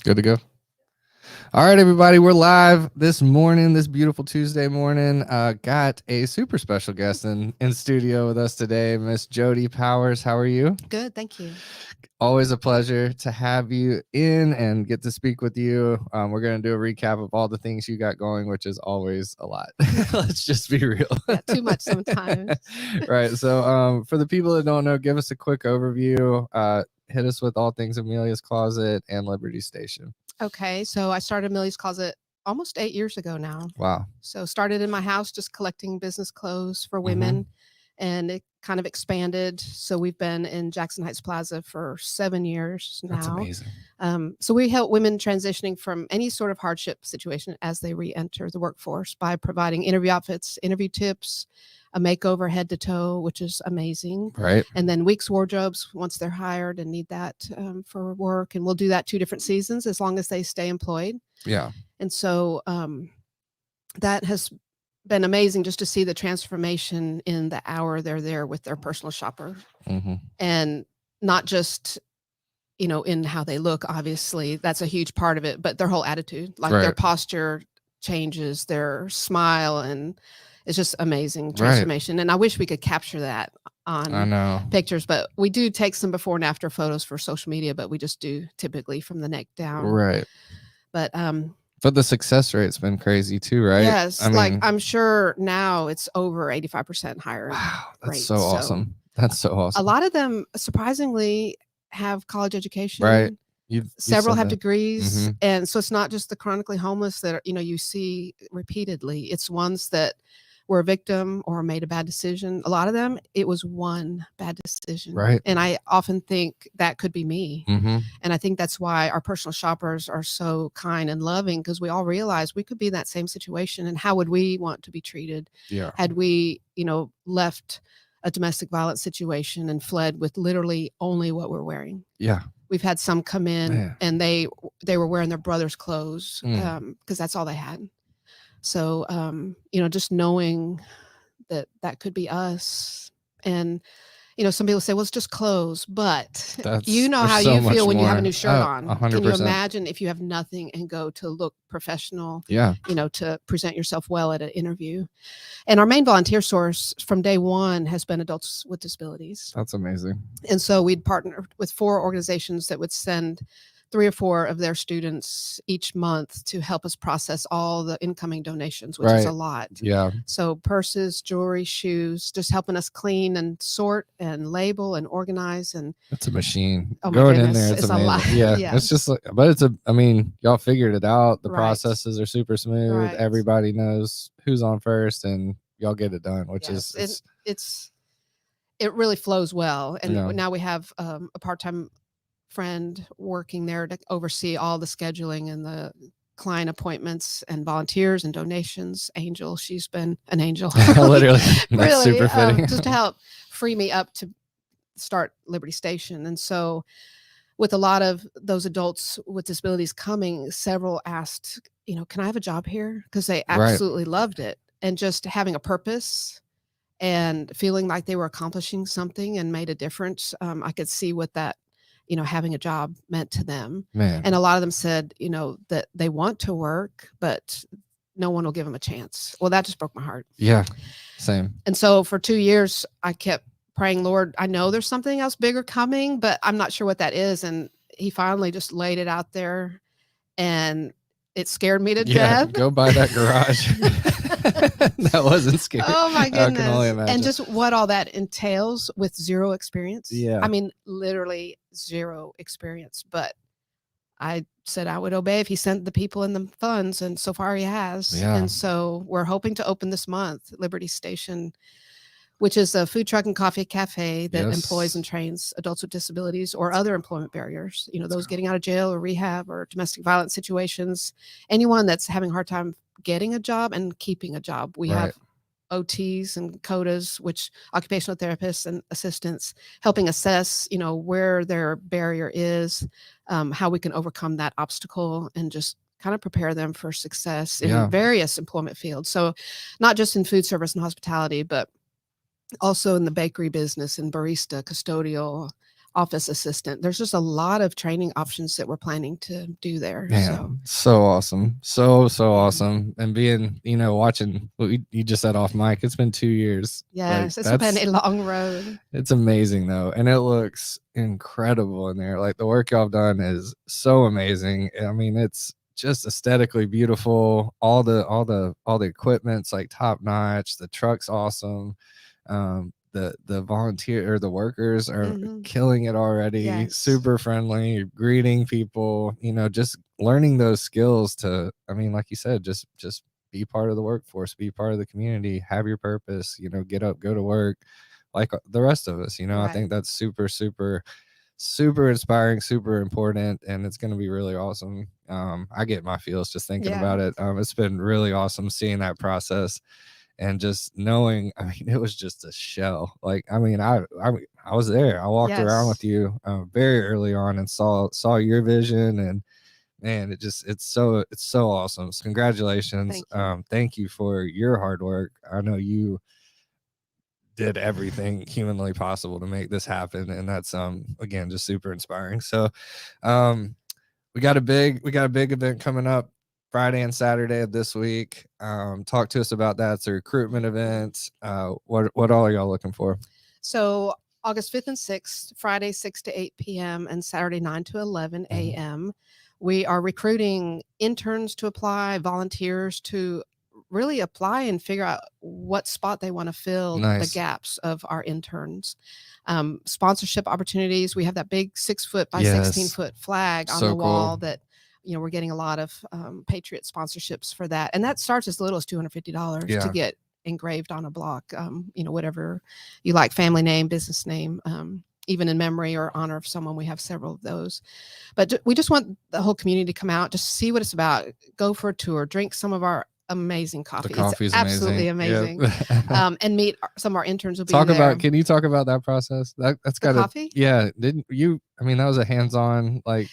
Good to go. All right, everybody, we're live this morning, this beautiful Tuesday morning. Got a super special guest in studio with us today, Miss Jody Powers. How are you? Good, thank you. Always a pleasure to have you in and get to speak with you. We're going to do a recap of all the things you got going, which is always a lot. Let's just be real. Yeah, too much sometimes. Right. So for the people that don't know, give us a quick overview. Hit us with all things Amelia's Closet and Liberty Station. Okay, so I started Amelia's Closet almost 8 years ago now. Wow. So started in my house just collecting business clothes for women, and it kind of expanded. So we've been in Jackson Heights Plaza for 7 years now. That's amazing. So we help women transitioning from any sort of hardship situation as they re-enter the workforce by providing interview outfits, interview tips, a makeover head to toe, which is amazing. Right. And then week's wardrobes once they're hired and need that for work. And we'll do that 2 different seasons as long as they stay employed. Yeah. And so that has been amazing just to see the transformation in the hour they're there with their personal shopper. Mm-hmm. And not just, in how they look, obviously, that's a huge part of it, but their whole attitude, like their posture changes, their smile, and it's just amazing transformation. Right. And I wish we could capture that on pictures, but we do take some before and after photos for social media, but we just do typically from the neck down. Right. But the success rate's been crazy too, right? Yes. I'm sure now it's over 85% higher. Wow. That's so awesome. That's so awesome. A lot of them surprisingly have college education. Right. Several have degrees. Mm-hmm. And so it's not just the chronically homeless that, you see repeatedly. It's ones that were a victim or made a bad decision. A lot of them, it was one bad decision. Right. And I often think that could be me. Mm-hmm. And I think that's why our personal shoppers are so kind and loving, because we all realize we could be in that same situation. And how would we want to be treated had we, left a domestic violence situation and fled with literally only what we're wearing? Yeah. We've had some come in and they were wearing their brother's clothes because that's all they had. So, just knowing that could be us. And, some people say, well, it's just clothes, but how you feel when you have a new shirt on. 100%. Can you imagine if you have nothing and go to look professional, to present yourself well at an interview? And our main volunteer source from day one has been adults with disabilities. That's amazing. And so we'd partner with 4 organizations that would send 3 or 4 of their students each month to help us process all the incoming donations, which is a lot. Yeah. So purses, jewelry, shoes, just helping us clean and sort and label and organize. And it's a machine. Oh, going goodness, in there, it's amazing. a lot. Yeah. It's just but y'all figured it out. The processes are super smooth. Right. Everybody knows who's on first and y'all get it done, which is it really flows well. And now we have a part-time friend working there to oversee all the scheduling and the client appointments and volunteers and donations. Angel, she's been an angel. Literally. That's really, super fitting. Just to help free me up to start Liberty Station. And so with a lot of those adults with disabilities coming, several asked, can I have a job here? Because they absolutely loved it. And just having a purpose and feeling like they were accomplishing something and made a difference. I could see what that, having a job meant to them. Man. And a lot of them said, that they want to work, but no one will give them a chance. Well, that just broke my heart. Yeah, same. And so for 2 years, I kept praying, Lord, I know there's something else bigger coming, but I'm not sure what that is. And he finally just laid it out there, and it scared me to death. Go buy that garage. That wasn't scary. Oh my goodness. I can only imagine. And just what all that entails with zero experience. Yeah. I mean, literally zero experience. But I said I would obey if he sent the people and the funds. And so far he has. Yeah. And so we're hoping to open this month, Liberty Station, which is a food truck and coffee cafe that employs and trains adults with disabilities or other employment barriers, those getting out of jail or rehab or domestic violence situations, anyone that's having a hard time getting a job and keeping a job. We have OTs and CODAs, which occupational therapists and assistants, helping assess, where their barrier is, how we can overcome that obstacle and just kind of prepare them for success in various employment fields. So not just in food service and hospitality, but also in the bakery business and barista, custodial, office assistant. There's just a lot of training options that we're planning to do there. Man, so awesome. So awesome. And being, watching what you just said off mic, it's been 2 years. Yes, it's been a long road. It's amazing though. And it looks incredible in there. Like the work y'all have done is so amazing. I mean, it's just aesthetically beautiful. All the equipment's like top notch. The truck's awesome. The volunteer or the workers are killing it already. Yes. Super friendly, greeting people, just learning those skills to, like you said, just be part of the workforce, be part of the community, have your purpose, get up, go to work like the rest of us. I think that's super inspiring, super important, and it's going to be really awesome. I get my feels just thinking about it. It's been really awesome seeing that process. And just knowing, it was just a shell. Like, I was there. I walked around with you very early on and saw your vision, and man, it's so awesome. So congratulations. Thank you for your hard work. I know you did everything humanly possible to make this happen, and that's again just super inspiring. So we got a big event coming up Friday and Saturday of this week. Talk to us about that. It's a recruitment event. What all are y'all looking for? So August 5th and 6th, Friday 6 to 8 p.m. and Saturday 9 to 11 a.m. We are recruiting interns to apply, volunteers to really apply and figure out what spot they want to fill. The gaps of our interns. Sponsorship opportunities. We have that big 6-foot by 16-foot flag on the wall that we're getting a lot of Patriot sponsorships for that. And that starts as little as $250 to get engraved on a block, whatever you like, family name, business name, even in memory or honor of someone. We have several of those. But we just want the whole community to come out, just see what it's about, go for a tour, drink some of our amazing coffee. The coffee's it's absolutely amazing. Yep. And meet some of our interns will be there. Can you talk about that process? That's got coffee? Yeah. Didn't you, that was a hands-on, like.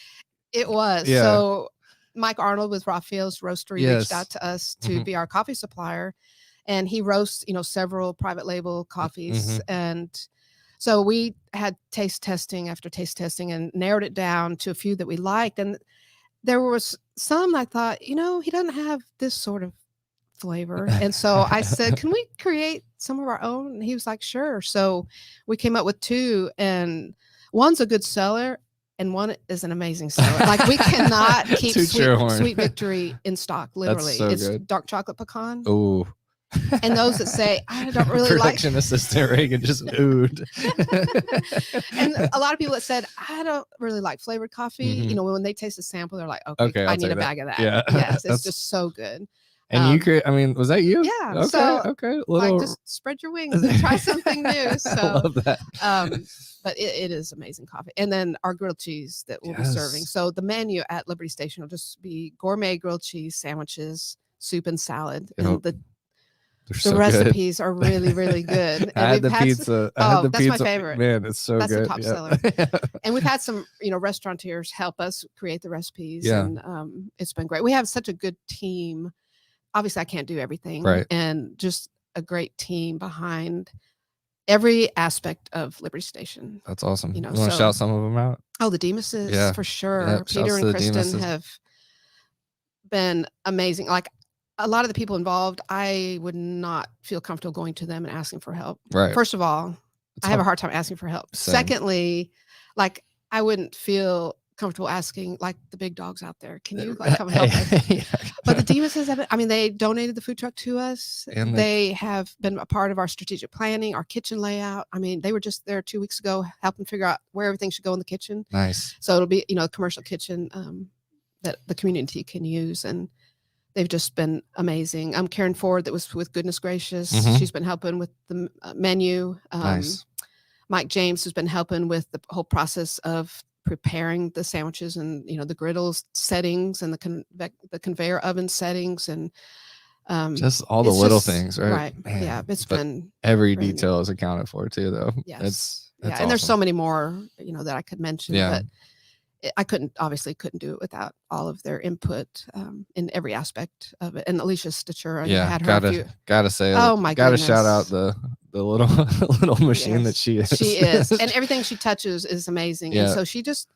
It was. Yeah. So Mike Arnold with Raphael's Roastery reached out to us to be our coffee supplier, and he roasts, several private label coffees. And so we had taste testing after taste testing and narrowed it down to a few that we liked. And there was some I thought, he doesn't have this sort of flavor. And so I said, can we create some of our own? And he was like, sure. So we came up with 2, and one's a good seller and one is an amazing seller. Like, we cannot keep Sweet Victory in stock. Literally, it's good. Dark chocolate pecan. Oh, and those that say I don't really like. Production assistant Reagan just oohed. And a lot of people that said I don't really like flavored coffee. When they taste the sample, they're like, okay, I need a bag of that. Yeah. Yes, it's just so good. And you create, was that you? Yeah. Okay. Just spread your wings and try something new. So I love that. But it is amazing coffee. And then our grilled cheese that we'll be serving. So the menu at Liberty Station will just be gourmet grilled cheese sandwiches, soup and salad. And the recipes are really, really good. I had the pizza. That's my favorite. Man, it's so that's good. That's the top seller. And we've had some, restaurateurs help us create the recipes. Yeah. And it's been great. We have such a good team. Obviously, I can't do everything. Right. And just a great team behind every aspect of Liberty Station. That's awesome. You want to shout some of them out? Oh, the Demuses, for sure. Yep, Peter and Kristen have been amazing. Like, a lot of the people involved, I would not feel comfortable going to them and asking for help. Right. First of all, I have a hard time asking for help. Same. Secondly, like, I wouldn't feel comfortable asking, like, the big dogs out there, can you come and help us? But the Demuses they donated the food truck to us. And they have been a part of our strategic planning, our kitchen layout. They were just there 2 weeks ago helping figure out where everything should go in the kitchen. Nice. So it'll be, a commercial kitchen that the community can use. And they've just been amazing. Karen Ford, that was with Goodness Gracious. She's been helping with the menu. Nice. Mike James has been helping with the whole process of preparing the sandwiches and the griddle settings and the conveyor oven settings and just all the little things, right? Right. Man. Yeah, it's been every detail is accounted for too, though. Yes. That's and there's so many more that I could mention. Yeah. I obviously couldn't do it without all of their input in every aspect of it. And Alicia Stachura, had her gotta say, oh my gotta goodness. shout out the little machine that she is. She is, and everything she touches is amazing. And so she just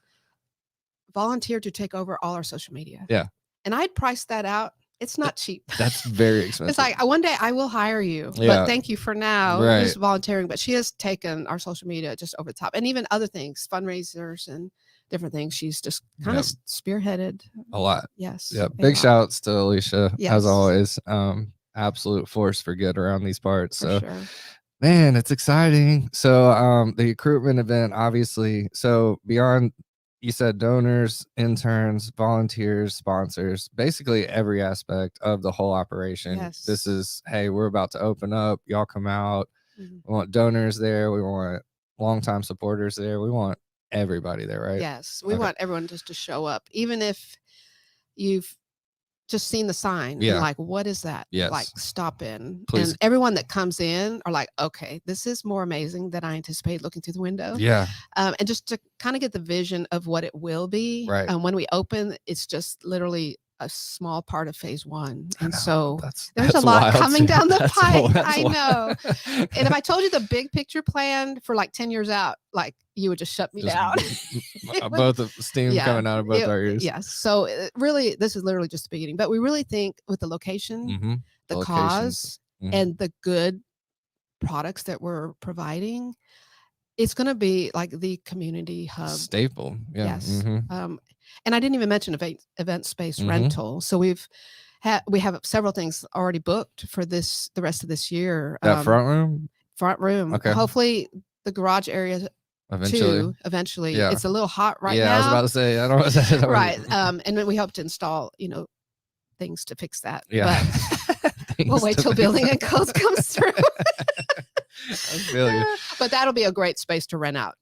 volunteered to take over all our social media. Yeah, and I'd priced that out. It's not cheap. That's very expensive. It's like, one day I will hire you, but thank you for now. Right. Just volunteering. But she has taken our social media just over the top, and even other things, fundraisers and different things. She's just kind of spearheaded a lot. Yes. Yeah. Big shouts to Alicia, as always. Absolute force for good around these parts. For so sure. Man, it's exciting. So the recruitment event, obviously, so beyond, you said donors, interns, volunteers, sponsors, basically every aspect of the whole operation. Yes. This is, hey, we're about to open up. Y'all come out. Mm-hmm. We want donors there. We want longtime supporters there. We want everybody there, right? Yes. We want everyone just to show up, even if you've just seen the sign and like, what is that? Yes. Like, stop in. Please. And everyone that comes in are like, okay, this is more amazing than I anticipated looking through the window. Yeah. And just to kind of get the vision of what it will be. Right. When we open, it's just literally a small part of phase 1. And so there's that's a lot coming down the pipe. I know. And if I told you the big picture plan for like 10 years out, like, you would just shut me down. Both of steam coming out of both our ears. Yes. So really, this is literally just the beginning. But we really think with the location, the cause, and the good products that we're providing, it's going to be like the community hub staple. Yeah. Yes. And I didn't even mention event space rental. So we have several things already booked for the rest of this year. That front room. Okay. Hopefully the garage area. Eventually. Yeah. It's a little hot right now. Yeah, I was about to say, I don't know. Right. And then we hope to install, things to fix that. Yeah. But we'll wait till building and codes comes through. I feel you. But that'll be a great space to rent out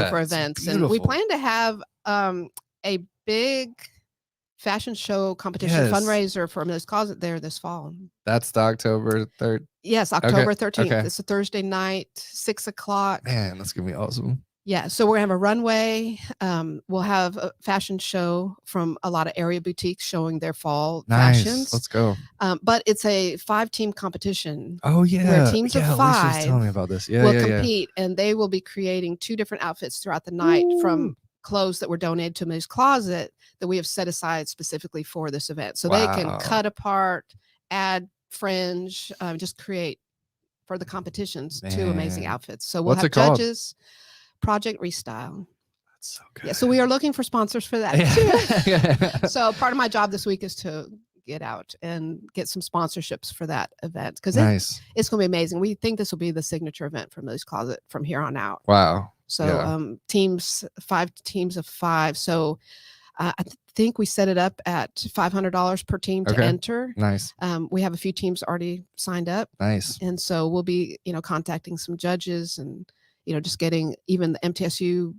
for events. And we plan to have a big fashion show competition fundraiser for Amelia's Closet there this fall. That's the October 3rd. Yes, October 13th. Okay. It's a Thursday night, 6:00. Man, that's gonna be awesome. Yeah, so we're gonna have a runway. We'll have a fashion show from a lot of area boutiques showing their fall fashions. Let's go. But it's a 5-team competition. Oh yeah, where teams of 5 Alicia's telling me about this. will compete, and they will be creating 2 different outfits throughout the night from clothes that were donated to Amelia's Closet that we have set aside specifically for this event. So they can cut apart, add fringe, just create for the competitions 2 amazing outfits. So we'll have judges. Project Restyle. That's so good. Yeah, so we are looking for sponsors for that too. So part of my job this week is to get out and get some sponsorships for that event because it's going to be amazing. We think this will be the signature event for Amelia's Closet from here on out. Wow. So 5 teams of 5. So I think we set it up at $500 per team to enter. Nice. We have a few teams already signed up. Nice. And so we'll be, contacting some judges and just getting even the MTSU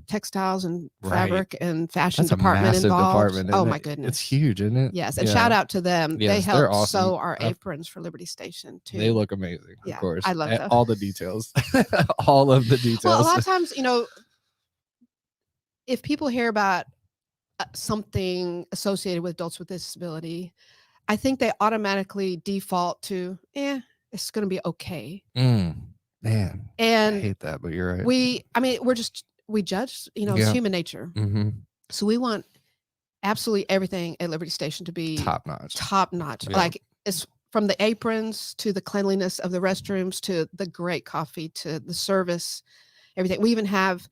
textiles and fabric and fashion department involved. Oh my goodness. It's huge, isn't it? Yes. And shout out to them. Yes, they helped sew our aprons for Liberty Station too. They look amazing. Of course. I love them. All the details. All of the details. Well, a lot of times, if people hear about something associated with adults with disability, I think they automatically default to, it's going to be okay. Man, and I hate that, but you're right. We judge, it's human nature. So we want absolutely everything at Liberty Station to be top notch. Yeah. Like it's from the aprons to the cleanliness of the restrooms to the great coffee to the service, everything. We even have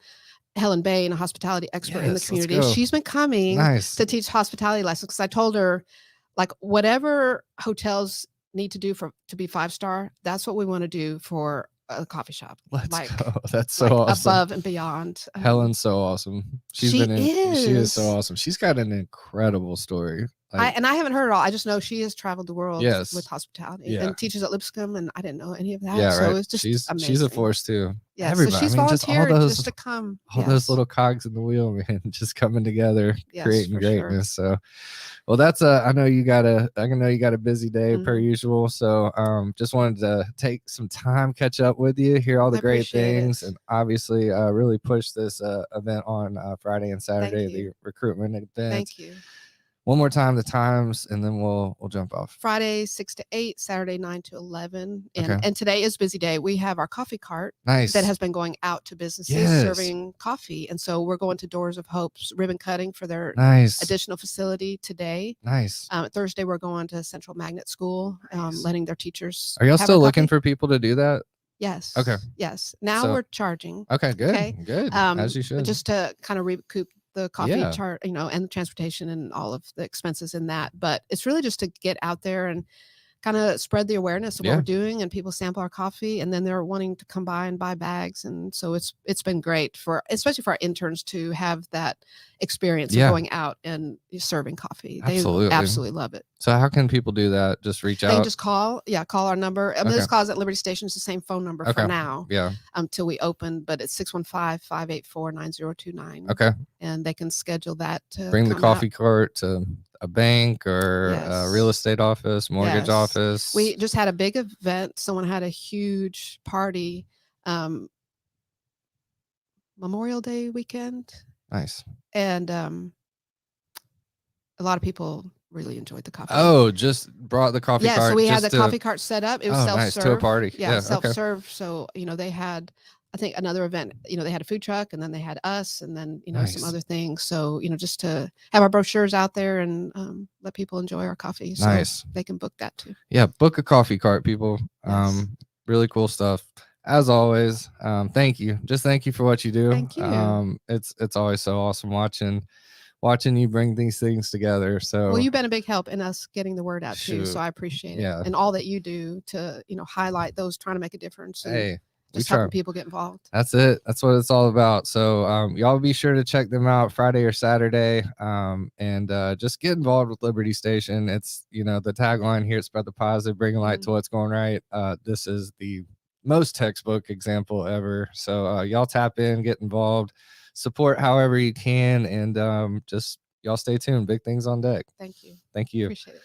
Helen Bain, a hospitality expert in the community. She's been coming to teach hospitality lessons because I told her, like, whatever hotels need to do to be 5-star, that's what we want to do for a coffee shop. Let's go. That's so awesome. Above and beyond. She's she is so awesome. She's got an incredible story. Like, I haven't heard it all. I just know she has traveled the world yes. with hospitality Yeah. and teaches at Lipscomb, and I didn't know any of that. Yeah, so right. it's just She's amazing. a force too. Yeah, Everybody. so she's I mean, just volunteered just to come. All those little cogs in the wheel, man, just coming together, creating greatness. Sure. So, well, that's I know you got a busy day per usual. So, just wanted to take some time, catch up with you, hear all the great things, and obviously, really push this event on Friday and Saturday, the recruitment event. Thank you. One more time, the times, and then we'll jump off. Friday 6 to 8, Saturday 9 to 11, and today is busy day. We have our coffee cart that has been going out to businesses serving coffee, and so we're going to Doors of Hope's ribbon cutting for their additional facility today. Thursday we're going to Central Magnet School, letting their teachers. Are y'all still looking for people to do that? Yes. Okay. Yes. Now we're charging. Okay. Good. Good. As you should. Just to kind of recoup the coffee chart, and the transportation and all of the expenses in that. But it's really just to get out there and kind of spread the awareness of what we're doing, and people sample our coffee, and then they're wanting to come by and buy bags. And so it's been great especially for our interns to have that experience of going out and serving coffee. They absolutely love it. So how can people do that? Just reach out? They can just call our number. This call is at Liberty Station. It's the same phone number for now. Yeah. Until we open, but it's 615-584-9029. Okay. And they can schedule that to bring the coffee cart to a bank or a real estate office, mortgage office. We just had a big event. Someone had a huge party, Memorial Day weekend. Nice. And a lot of people really enjoyed the coffee. Oh, just brought the coffee cart. Yeah, so we had the coffee cart set up. It was self-serve. Nice, to a party. Yeah, self-serve. Okay. So, they had, I think, another event, they had a food truck, and then they had us, and then, some other things. So, just to have our brochures out there and let people enjoy our coffee. So they can book that too. Yeah, book a coffee cart, people. Yes. Really cool stuff. As always, thank you. Just thank you for what you do. Thank you. It's always so awesome watching you bring these things together. So, well, you've been a big help in us getting the word out too. So I appreciate it. And all that you do to, highlight those trying to make a difference. And just helping people get involved. That's it. That's what it's all about. So y'all be sure to check them out Friday or Saturday. And just get involved with Liberty Station. It's, the tagline here, spread the positive, bring light to what's going right. This is the most textbook example ever. So y'all tap in, get involved, support however you can, and just y'all stay tuned. Big things on deck. Thank you. Thank you. Appreciate it.